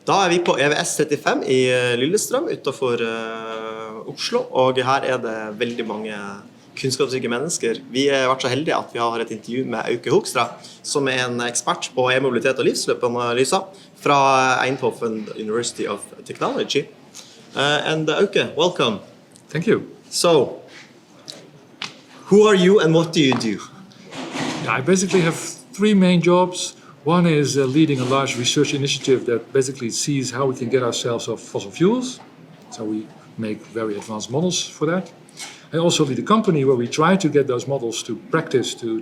Da vi på EVS 35 i Lillestrøm utenfor Oslo, og her det veldig mange kunnskapsrike mennesker. Vi vært så heldige at vi har et intervju med Auke Hoekstra, som en ekspert på e-mobilitet og livsløpsanalyse fra Eindhoven University of Technology. And Auke, welcome. Thank you. So, who are you and what do you do? I basically have three main jobs. One is leading a large research initiative that basically sees how we can get ourselves off fossil fuels. So we make very advanced models for that. I also lead a company where we try to get those models to practice to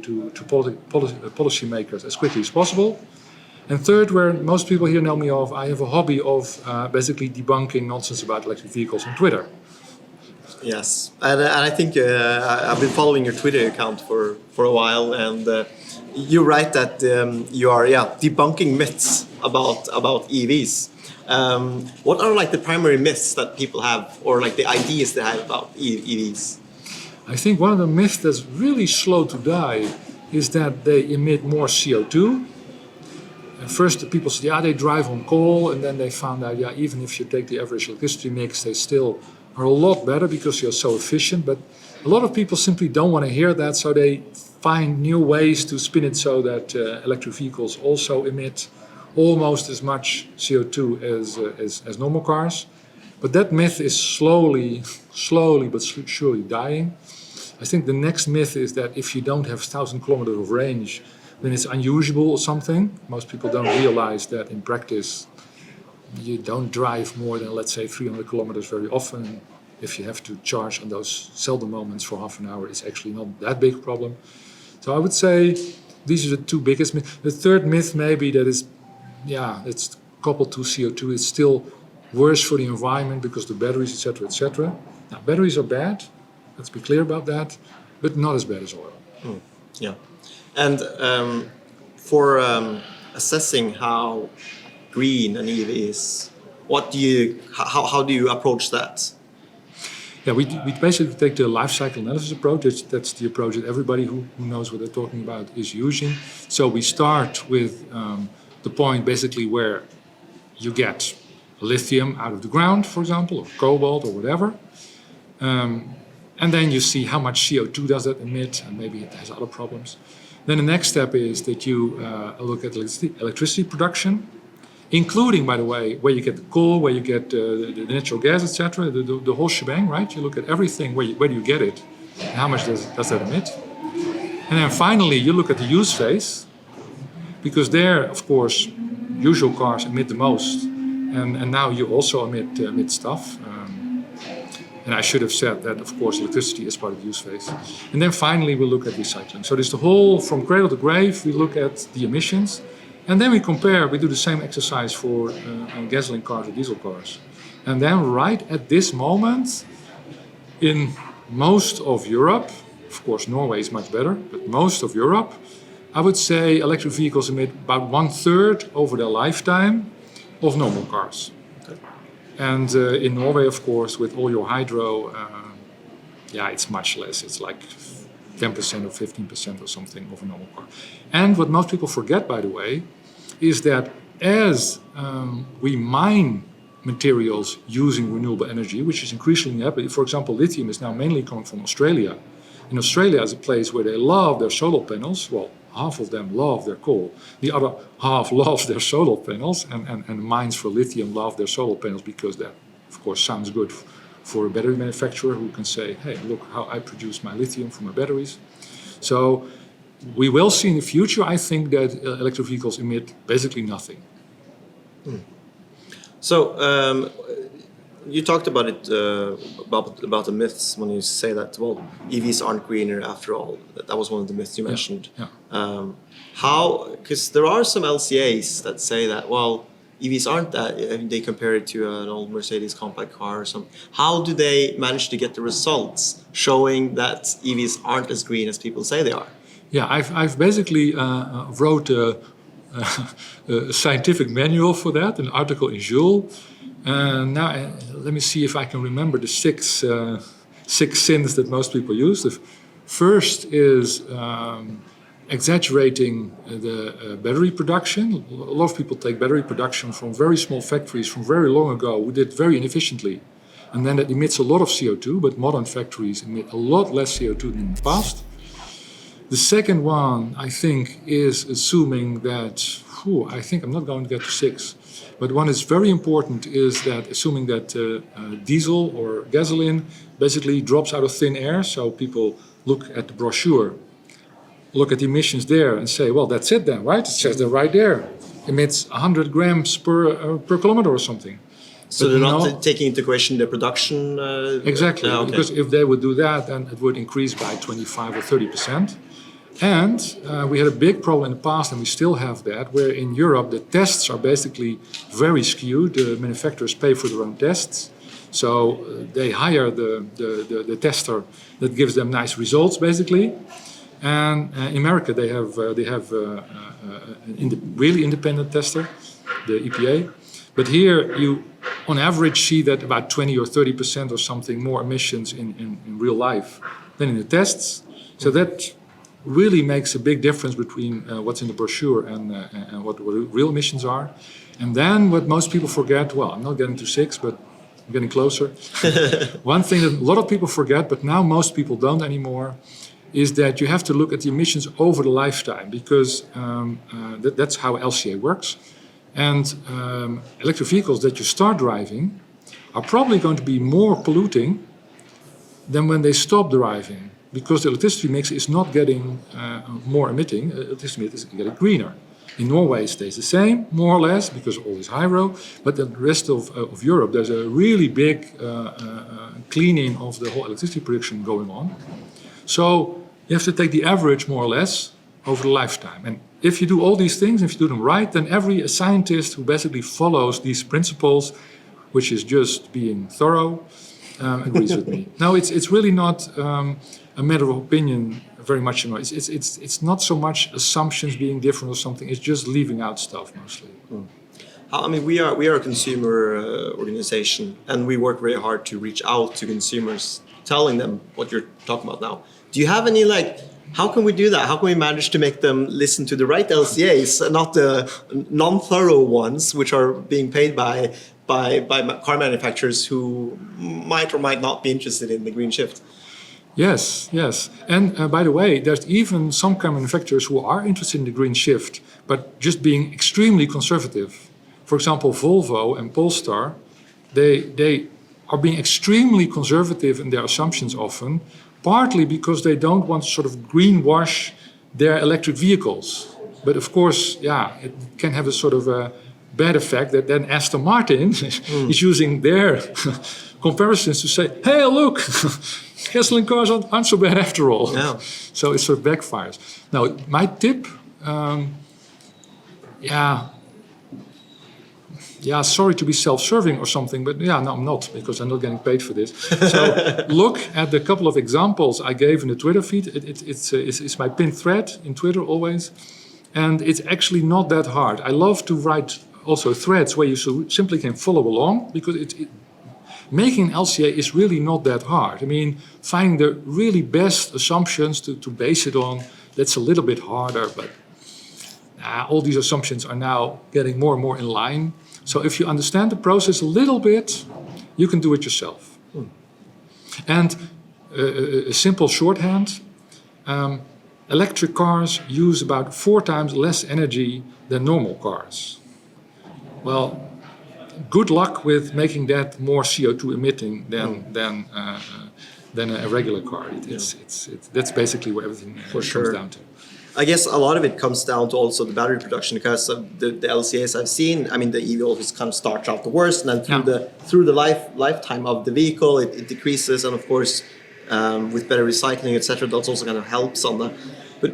policy makers as quickly as possible. And third, where most people here know me of, I have a hobby of basically debunking nonsense about electric vehicles on Twitter. Yes, and I think I've been following your Twitter account for a while, and you write that you are debunking myths about EVs. What are like the primary myths that people have, or like the ideas they have about EVs? I think one of the myths that's really slow to die is that they emit more CO2. At first the people said, they drive on coal, and then they found out, even if you take the average electricity mix, they still are a lot better because you're so efficient. But a lot of people simply don't want to hear that, so they find new ways to spin it so that electric vehicles also emit almost as much CO2 as normal cars. But that myth is slowly but surely dying. I think the next myth is that if you don't have 1,000 kilometers of range, then it's unusual or something. Most people don't realize that in practice you don't drive more than, let's say, 300 kilometers very often. If you have to charge on those seldom moments for half an hour, it's actually not that big a problem. So I would say these are the two biggest myths. The third myth maybe that is, it's coupled to CO2. It's still worse for the environment because the batteries, etc., etc. Now, batteries are bad. Let's be clear about that, but not as bad as oil. Yeah, and for assessing how green an EV is, how do you approach that? Yeah, we basically take the life cycle analysis approach. That's the approach that everybody who knows what they're talking about is using. So we start with the point basically where you get lithium out of the ground, for example, or cobalt or whatever. And then you see how much CO2 does that emit, and maybe it has other problems. Then the next step is that you look at electricity production, including, by the way, where you get the coal, where you get the natural gas, etc., the whole shebang, right? You look at everything, where do you get it, and how much does that emit. And then finally, you look at the use phase, because there, of course, usual cars emit the most, and now you also emit stuff. And I should have said that, of course, electricity is part of the use phase. And then finally, we look at recycling. So there's the whole, from cradle to grave, we look at the emissions. And then we compare, we do the same exercise for gasoline cars or diesel cars. And then right at this moment, in most of Europe, of course Norway is much better, but most of Europe, I would say electric vehicles emit about 1/3 over their lifetime of normal cars. And in Norway, of course, with all your hydro, it's much less. It's like 10% or 15% or something of a normal car. And what most people forget, by the way, is that as we mine materials using renewable energy, which is increasingly happening, for example, lithium is now mainly coming from Australia. And Australia is a place where they love their solar panels. Well, half of them love their coal. The other half loves their solar panels, and mines for lithium love their solar panels because that, of course, sounds good for a battery manufacturer who can say, hey, look how I produce my lithium from my batteries. So we will see in the future, I think, that electric vehicles emit basically nothing. So you talked about it, about the myths when you say that, well, EVs aren't greener after all. That was one of the myths you mentioned. Yeah. Because there are some LCAs that say that, well, EVs aren't that, they compare it to an old Mercedes compact car or something. How do they manage to get the results showing that EVs aren't as green as people say they are? Yeah, I've basically wrote a scientific manual for that, an article in Joule. Now, let me see if I can remember the six sins that most people use. The first is exaggerating the battery production. A lot of people take battery production from very small factories from very long ago who did very inefficiently. And then that emits a lot of CO2, but modern factories emit a lot less CO2 than in the past. The second one, I think, is assuming that, I think I'm not going to get to 6, but one is very important is that assuming that diesel or gasoline basically drops out of thin air. So people look at the brochure, look at the emissions there and say, well, that's it then, right? It says they're right there. Emits 100 grams per kilometer or something. So they're not taking into question the production? Exactly, okay. Because if they would do that, then it would increase by 25 or 30%. And we had a big problem in the past, and we still have that, where in Europe the tests are basically very skewed. The manufacturers pay for their own tests. So they hire the tester that gives them nice results, basically. And in America they have really independent tester, the EPA. But here you, on average, see that about 20 or 30% or something more emissions in real life than in the tests. So that really makes a big difference between what's in the brochure and what real emissions are. And then what most people forget, well, I'm not getting to 6, but I'm getting closer. One thing that a lot of people forget, but now most people don't anymore, is that you have to look at the emissions over the lifetime, because that's how LCA works. And electric vehicles that you start driving are probably going to be more polluting than when they stop driving, because the electricity mix is not getting more emitting, electricity mix is getting greener. In Norway it stays the same, more or less, because all is hydro, but in the rest of Europe there's a really big cleaning of the whole electricity production going on. So you have to take the average, more or less, over the lifetime. And if you do all these things, if you do them right, then every scientist who basically follows these principles, which is just being thorough, agrees with me. Now, it's really not a matter of opinion very much anymore. It's not so much assumptions being different or something. It's just leaving out stuff mostly. I mean, we are a consumer organization, and we work very hard to reach out to consumers, telling them what you're talking about now. Do you have any how can we do that? How can we manage to make them listen to the right LCAs, not the non-thorough ones, which are being paid by car manufacturers who might or might not be interested in the green shift? Yes. And by the way, there's even some car manufacturers who are interested in the green shift, but just being extremely conservative. For example, Volvo and Polestar, they are being extremely conservative in their assumptions often, partly because they don't want to sort of greenwash their electric vehicles. But of course, it can have a sort of a bad effect that then Aston Martin is using their comparisons to say, hey, look, gasoline cars aren't so bad after all. Yeah. So it sort of backfires. Now, my tip, sorry to be self-serving or something, but no, I'm not, because I'm not getting paid for this. So look at the couple of examples I gave in the Twitter feed. It's my pinned thread in Twitter always, and it's actually not that hard. I love to write also threads where you simply can follow along, because making an LCA is really not that hard. I mean, finding the really best assumptions to base it on, that's a little bit harder, but all these assumptions are now getting more and more in line. So if you understand the process a little bit, you can do it yourself. And a simple shorthand, electric cars use about 4 times less energy than normal cars. Well, good luck with making that more CO2 emitting than a regular car. That's basically what everything comes down to. I guess a lot of it comes down to also the battery production, because of the LCAs I've seen. I mean, the EV always kind of starts out the worst, and then through the lifetime of the vehicle, it decreases, and of course, with better recycling, etc., that also kind of helps on that. But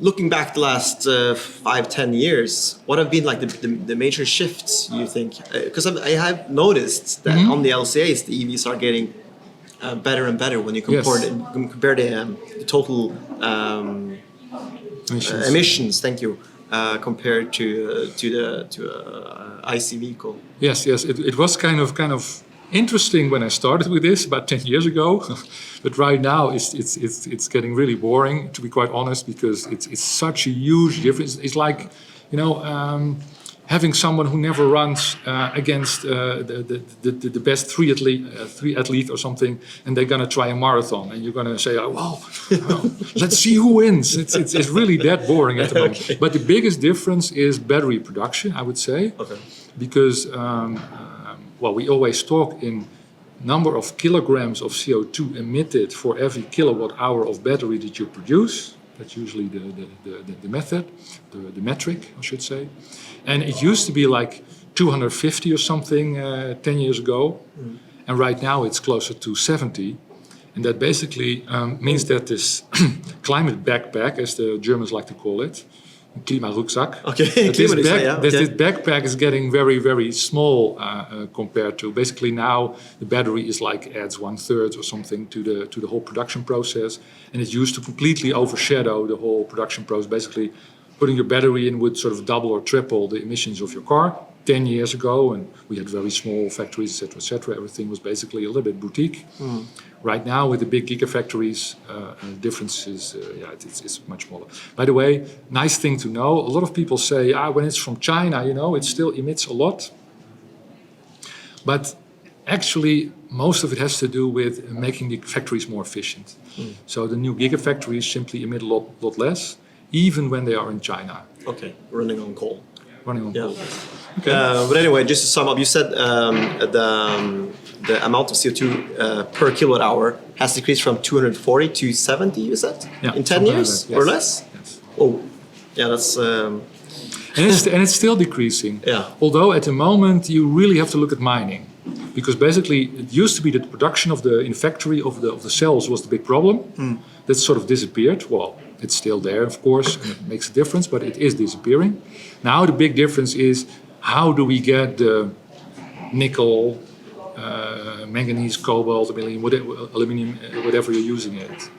looking back the last 5-10 years, what have been like the major shifts, you think? Because I have noticed that on the LCAs, the EVs are getting better and better when you compare the total emissions. Thank you. Compared to IC vehicle. Yes. It was kind of interesting when I started with this about 10 years ago, but right now it's getting really boring, to be quite honest, because it's such a huge difference. It's like, having someone who never runs against the best three athlete or something, and they're gonna try a marathon, and you're gonna say, let's see who wins. It's really that boring at the moment. Okay. But the biggest difference is battery production, I would say, because we always talk in number of kilograms of CO2 emitted for every kilowatt hour of battery that you produce. That's usually the method, the metric, I should say. And it used to be like 250 or something 10 years ago. And right now it's closer to 70. And that basically means that this climate backpack, as the Germans like to call it, Klimarucksack. Okay, this backpack is getting very, very small compared to, basically now the battery is adds 1/3 or something to the whole production process, and it used to completely overshadow the whole production process. Basically, putting your battery in would sort of double or triple the emissions of your car 10 years ago, and we had very small factories, etc. Everything was basically a little bit boutique. Right now, with the big gigafactories, difference is, it's much smaller. By the way, nice thing to know, a lot of people say, when it's from China, it still emits a lot. But actually, most of it has to do with making the factories more efficient. So the new gigafactories simply emit a lot less, even when they are in China. Okay, running on coal. Coal. Okay. But anyway, just to sum up, you said the amount of CO2 per kilowatt hour has decreased from 240 to 70, you said? Yeah, in 10 years or less? Yes. Oh, yeah, that's... And it's still decreasing. Yeah. Although at the moment you really have to look at mining. Because basically it used to be that the production in factory of the cells was the big problem. That sort of disappeared. Well, it's still there, of course, and it makes a difference, but it is disappearing. Now the big difference is, how do we get the nickel, manganese, cobalt, aluminum, whatever you're using it.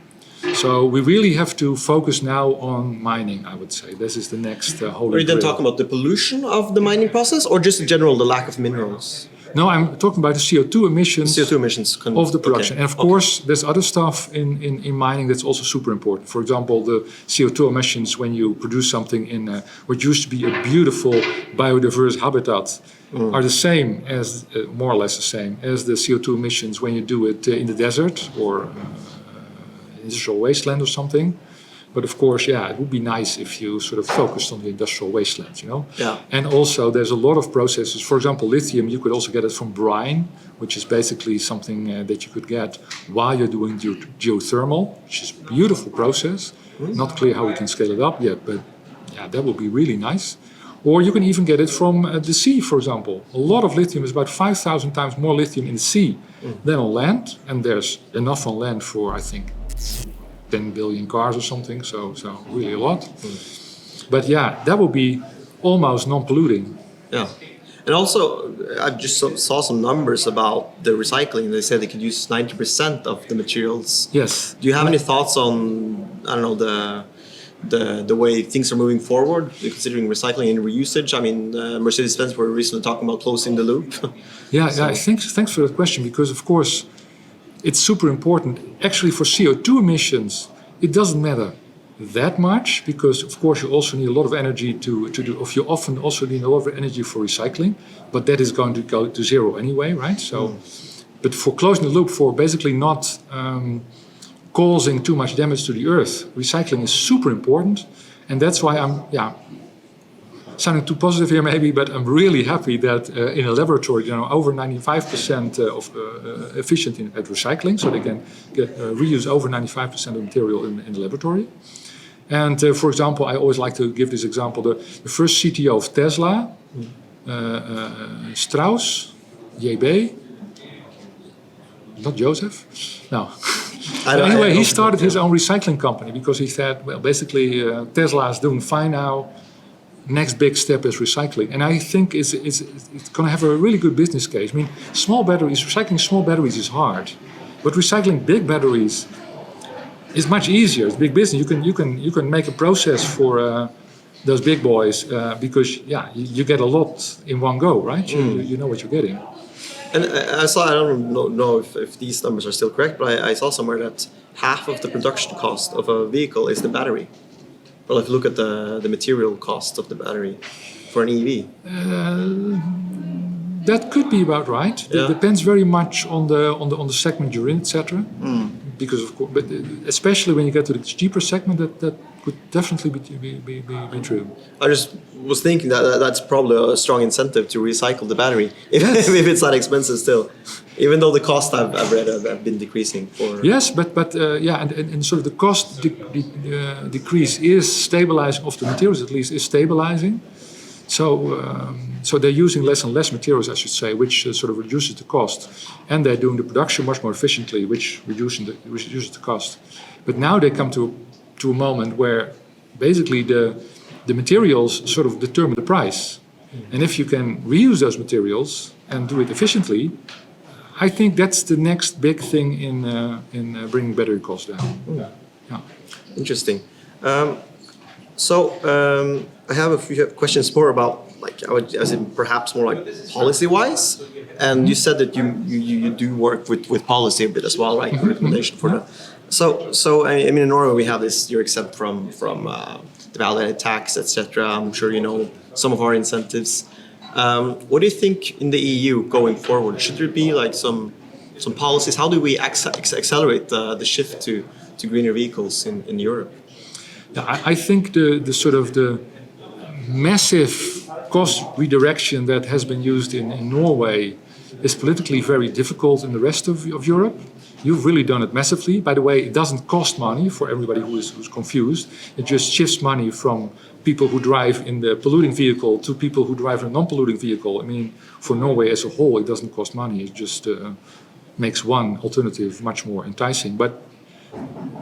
So we really have to focus now on mining, I would say. This is the next holy Are you then grail. talking about the pollution of the mining process, or just in general the lack of minerals? No, I'm talking about the CO2 emissions, of the production. Okay. And of course, there's other stuff in mining that's also super important. For example, the CO2 emissions when you produce something in what used to be a beautiful biodiverse habitat are the same as, more or less the same, as the CO2 emissions when you do it in the desert or industrial wasteland or something. But of course, it would be nice if you sort of focused on the industrial wastelands, Yeah. And also, there's a lot of processes. For example, lithium, you could also get it from brine, which is basically something that you could get while you're doing geothermal, which is a beautiful process. Not clear how we can scale it up yet, but that would be really nice. Or you can even get it from the sea, for example. A lot of lithium is about 5,000 times more lithium in the sea than on land, and there's enough on land for, I think, 10 billion cars or something, so really a lot. But that would be almost non-polluting. Yeah. And also, I just saw some numbers about the recycling. They said they could use 90% of the materials. Yes. Do you have any thoughts on, I don't know, the way things are moving forward, considering recycling and reusage? I mean, Mercedes-Benz were recently talking about closing the loop. Thanks for that question, because of course, it's super important. Actually, for CO2 emissions, it doesn't matter that much, because of course you also need a lot of energy to do. You often also need a lot of energy for recycling, but that is going to go to zero anyway, right? So, but for closing the loop, for basically not causing too much damage to the earth, recycling is super important, and that's why I'm sounding too positive here maybe, but I'm really happy that in a laboratory, over 95% of efficient at recycling, so they can reuse over 95% of the material in the laboratory. And for example, I always like to give this example, the first CTO of Tesla, Strauss, JB, not Joseph, no. Anyway, he started his own recycling company because he said, well, basically Tesla is doing fine now. Next big step is recycling, and I think it's going to have a really good business case. I mean, recycling small batteries is hard, but recycling big batteries is much easier. It's big business. You can make a process for those big boys because you get a lot in one go, right? You know what you're getting. And I saw, I don't know if these numbers are still correct, but I saw somewhere that half of the production cost of a vehicle is the battery. Well, if you look at the material cost of the battery for an EV. That could be about right. Yeah. It depends very much on the segment you're in, etc. Because of course, but especially when you get to the cheaper segment, that could definitely be true. I just was thinking that's probably a strong incentive to recycle the battery if it's that expensive still, even though the cost I've read have been decreasing for. Yes, but and sort of the cost decrease is stabilizing of the materials, at least is stabilizing. So they're using less and less materials, I should say, which sort of reduces the cost, and they're doing the production much more efficiently, which reduces the cost. But now they come to a moment where basically the materials sort of determine the price, and if you can reuse those materials and do it efficiently, I think that's the next big thing in bringing battery costs down. Yeah. Interesting. I have a few questions more about, like, I was perhaps more like policy-wise, and you said that you do work with policy a bit as well, right? Recommendation for that. So I mean, in Norway we have this: you're exempt from the validated tax, etc. I'm sure you know some of our incentives. What do you think in the EU going forward? Should there be like some policies? How do we accelerate the shift to greener vehicles in Europe? Yeah, I think the sort of the massive cost redirection that has been used in Norway is politically very difficult in the rest of Europe. You've really done it massively. By the way, it doesn't cost money for everybody who's confused. It just shifts money from people who drive in the polluting vehicle to people who drive in a non-polluting vehicle. I mean, for Norway as a whole, it doesn't cost money. It just makes one alternative much more enticing. But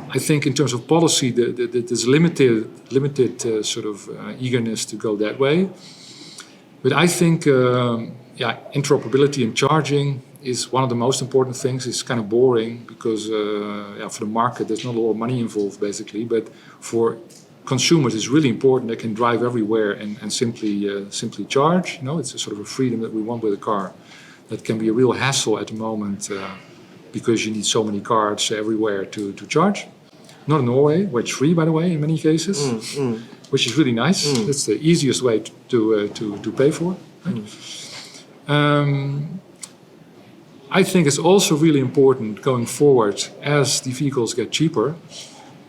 I think in terms of policy, there's limited sort of eagerness to go that way. But I think, interoperability and charging is one of the most important things. It's kind of boring because for the market, there's not a lot of money involved, basically. But for consumers, it's really important. They can drive everywhere and simply charge. You know, it's a sort of a freedom that we want with a car. That can be a real hassle at the moment. Because you need so many cards everywhere to charge. Not in Norway, where it's free, by the way, in many cases, which is really nice. That's the easiest way to pay for. Right? I think it's also really important going forward, as the vehicles get cheaper,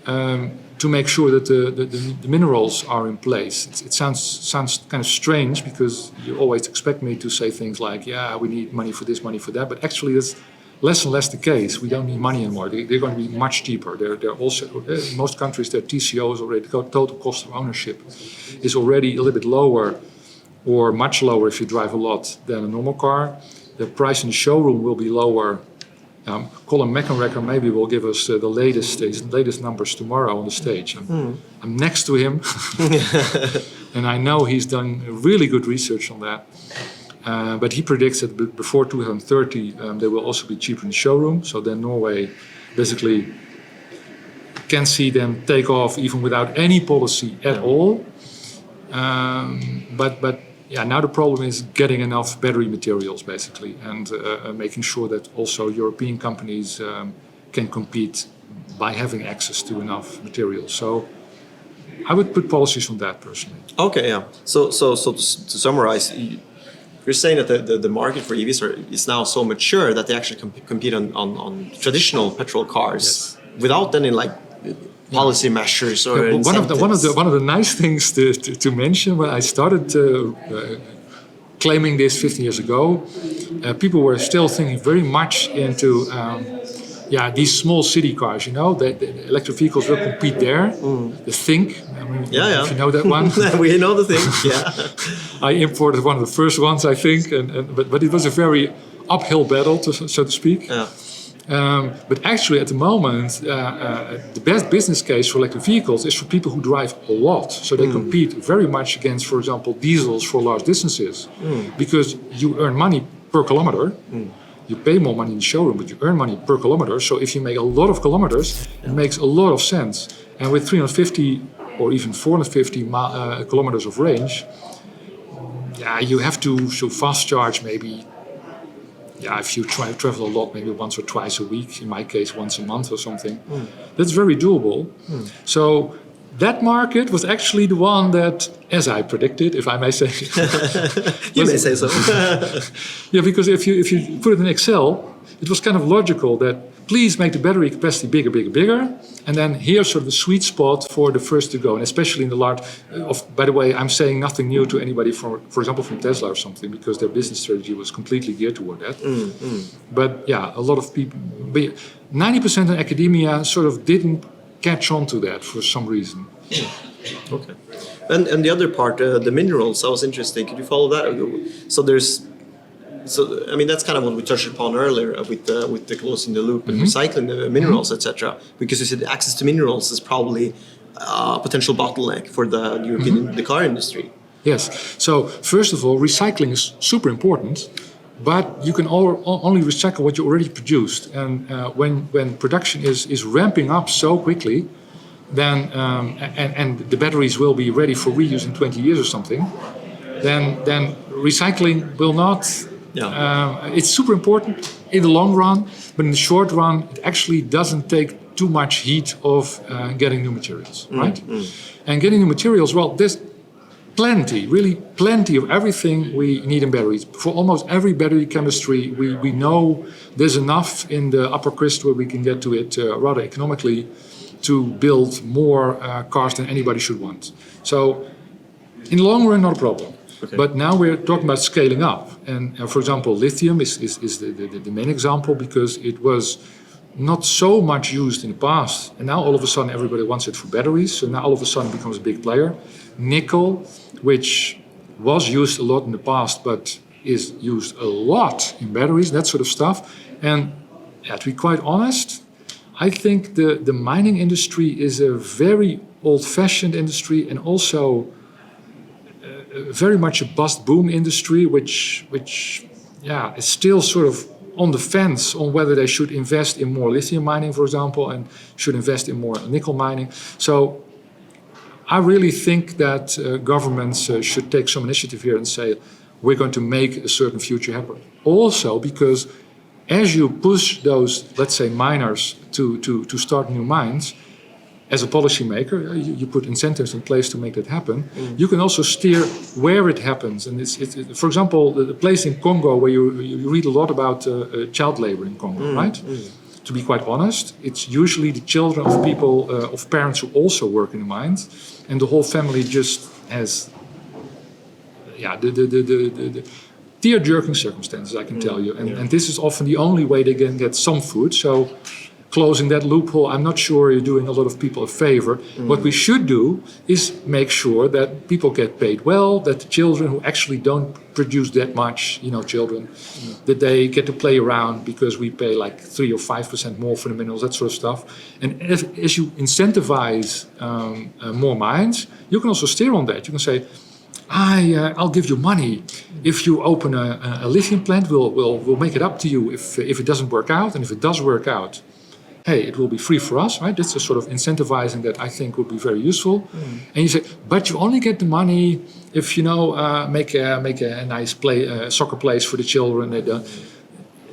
to make sure that the minerals are in place. It sounds kind of strange because you always expect me to say things like, yeah, we need money for this, money for that, but actually it's less and less the case. We don't need money anymore. They're going to be much cheaper. They're also, in most countries, their TCO is already, total cost of ownership is already a little bit lower or much lower if you drive a lot than a normal car. The price in the showroom will be lower. Colin McEnrecker maybe will give us the latest numbers tomorrow on the stage. I'm next to him, and I know he's done really good research on that. But he predicts that before 2030, they will also be cheaper in the showroom. So then Norway basically can see them take off even without any policy at all. But now the problem is getting enough battery materials, basically, and making sure that also European companies can compete by having access to enough materials. So I would put policies on that personally. Okay, yeah. So to summarize, you're saying that the market for EVs is now so mature that they actually compete on traditional petrol cars without any policy measures or incentives. One of the nice things to mention when I started claiming this 15 years ago, people were still thinking very much into these small city cars. You know, the electric vehicles will compete there. The Think. If you know that one. We know the Think. Yeah. I imported one of the first ones, I think, but it was a very uphill battle, so to speak. Yeah. But actually, at the moment, the best business case for electric vehicles is for people who drive a lot. So they compete very much against, for example, diesels for large distances, because you earn money per kilometer. You pay more money in the showroom, but you earn money per kilometer. So if you make a lot of kilometers, it makes a lot of sense. And with 350 or even 450 kilometers of range, you have to fast charge maybe if you travel a lot, maybe once or twice a week, in my case, once a month or something, that's very doable. So that market was actually the one that, as I predicted, if I may say, you may say so. Yeah, because if you put it in Excel, it was kind of logical that please make the battery capacity bigger, bigger, bigger, and then here's sort of the sweet spot for the first to go, and especially in the large. By the way, I'm saying nothing new to anybody for example, from Tesla or something, because their business strategy was completely geared toward that. But yeah, a lot of people, 90% in academia sort of didn't catch on to that for some reason. Okay. And the other part, the minerals, that was interesting. Could you follow that? So I mean, that's kind of what we touched upon earlier with the closing the loop and recycling the minerals, etc. Because you said access to minerals is probably a potential bottleneck for the European the car industry. Yes. So first of all, recycling is super important, but you can only recycle what you already produced. And when production is ramping up so quickly, then and the batteries will be ready for reuse in 20 years or something, then recycling will not. It's super important in the long run, but in the short run, it actually doesn't take too much heat of getting new materials, right? And getting new materials, well, there's really plenty of everything we need in batteries. For almost every battery chemistry, we know there's enough in the upper crust where we can get to it rather economically to build more cars than anybody should want. So in the long run, not a problem. Okay. But now we're talking about scaling up. And for example, lithium is the main example, because it was not so much used in the past. And now all of a sudden everybody wants it for batteries. So now all of a sudden it becomes a big player. Nickel, which was used a lot in the past, but is used a lot in batteries, that sort of stuff. And to be quite honest, I think the mining industry is a very old-fashioned industry, and also very much a bust-boom industry, which is still sort of on the fence on whether they should invest in more lithium mining, for example, and should invest in more nickel mining. So I really think that governments should take some initiative here and say, we're going to make a certain future happen. Also because as you push those, let's say, miners to start new mines, as a policymaker, you put incentives in place to make that happen. You can also steer where it happens. And it's for example, the place in Congo where you read a lot about child labor in Congo, right? To be quite honest, it's usually the children of people, of parents who also work in the mines, and the whole family just has, the tear-jerking circumstances, I can tell you. And this is often the only way they can get some food. So closing that loophole, I'm not sure you're doing a lot of people a favor. What we should do is make sure that people get paid well, that the children who actually don't produce that much, children, that they get to play around because we pay like 3 or 5% more for the minerals, that sort of stuff. And as you incentivize more mines, you can also steer on that. You can say, I'll give you money if you open a lithium plant. We'll make it up to you if it doesn't work out, and if it does work out, hey, it will be free for us, right? That's a sort of incentivizing that I think would be very useful. And you say, but you only get the money if make a nice soccer place for the children.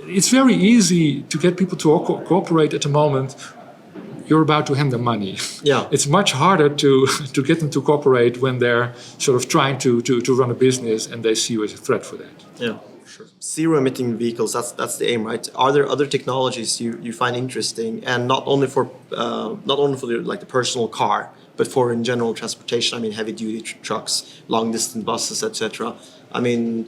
It's very easy to get people to cooperate at the moment you're about to hand them money. Yeah, it's much harder to get them to cooperate when they're sort of trying to run a business and they see you as a threat for that. Yeah. Sure. Zero emitting vehicles, that's the aim, right? Are there other technologies you find interesting, and not only for the personal car, but for in general transportation? I mean, heavy duty trucks, long distance buses, etc. I mean,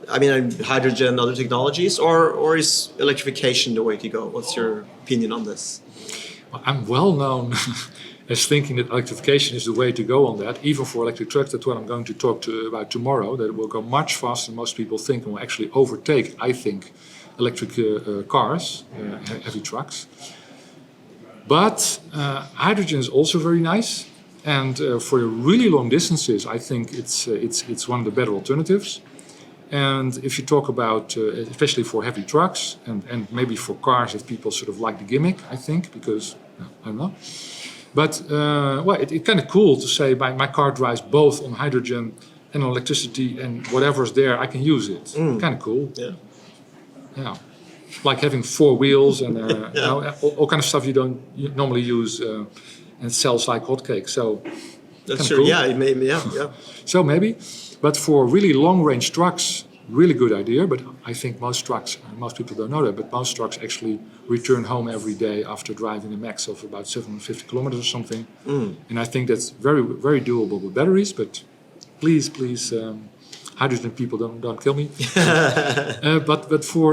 hydrogen, other technologies, or is electrification the way to go? What's your opinion on this? Well, I'm well known as thinking that electrification is the way to go on that, even for electric trucks. That's what I'm going to talk about tomorrow, that it will go much faster than most people think and will actually overtake, I think, electric cars, heavy trucks. But hydrogen is also very nice, and for really long distances, I think it's one of the better alternatives. And if you talk about, especially for heavy trucks and maybe for cars, if people sort of like the gimmick, I think, because, I don't know. But, it's kind of cool to say my car drives both on hydrogen and on electricity, and whatever's there, I can use it. Kind of cool. Yeah. yeah, like having 4 wheels and you know, all kind of stuff you normally use and sells like hotcakes. So That's kinda true. cool. Yeah, yeah. So maybe, but for really long-range trucks, really good idea. But I think most people don't know that, but most trucks actually return home every day after driving a max of about 750 kilometers or something. And I think that's very, very doable with batteries. But please, hydrogen people don't kill me. But for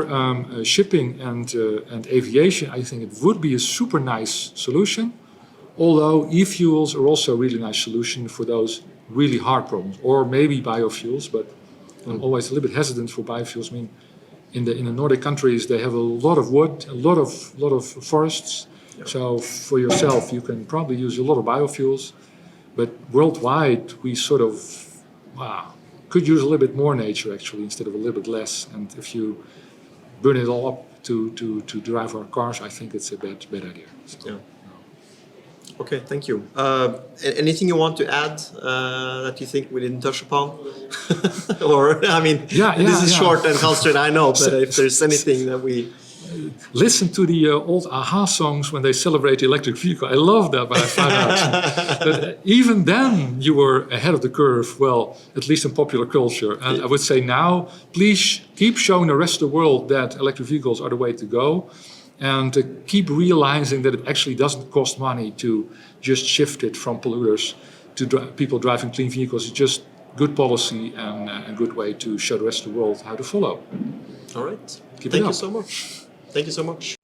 shipping and aviation, I think it would be a super nice solution. Although e-fuels are also a really nice solution for those really hard problems, or maybe biofuels, but I'm always a little bit hesitant for biofuels. I mean, in the Nordic countries, they have a lot of wood, a lot of forests. Yeah. So for yourself, you can probably use a lot of biofuels. But worldwide, we sort of could use a little bit more nature actually instead of a little bit less. And if you burn it all up to drive our cars, I think it's a bad idea. So, yeah. Okay, thank you. Anything you want to add that you think we didn't touch upon? Or, I mean, this is short and concentrated, I know, but if there's anything that we... Listen to the old Aha songs when they celebrate the electric vehicle. I love that, but I found out that even then you were ahead of the curve, well, at least in popular culture. And I would say now, please keep showing the rest of the world that electric vehicles are the way to go. And keep realizing that it actually doesn't cost money to just shift it from polluters to people driving clean vehicles. It's just good policy and a good way to show the rest of the world how to follow. All right. Keep Thank you so much. Thank you so much.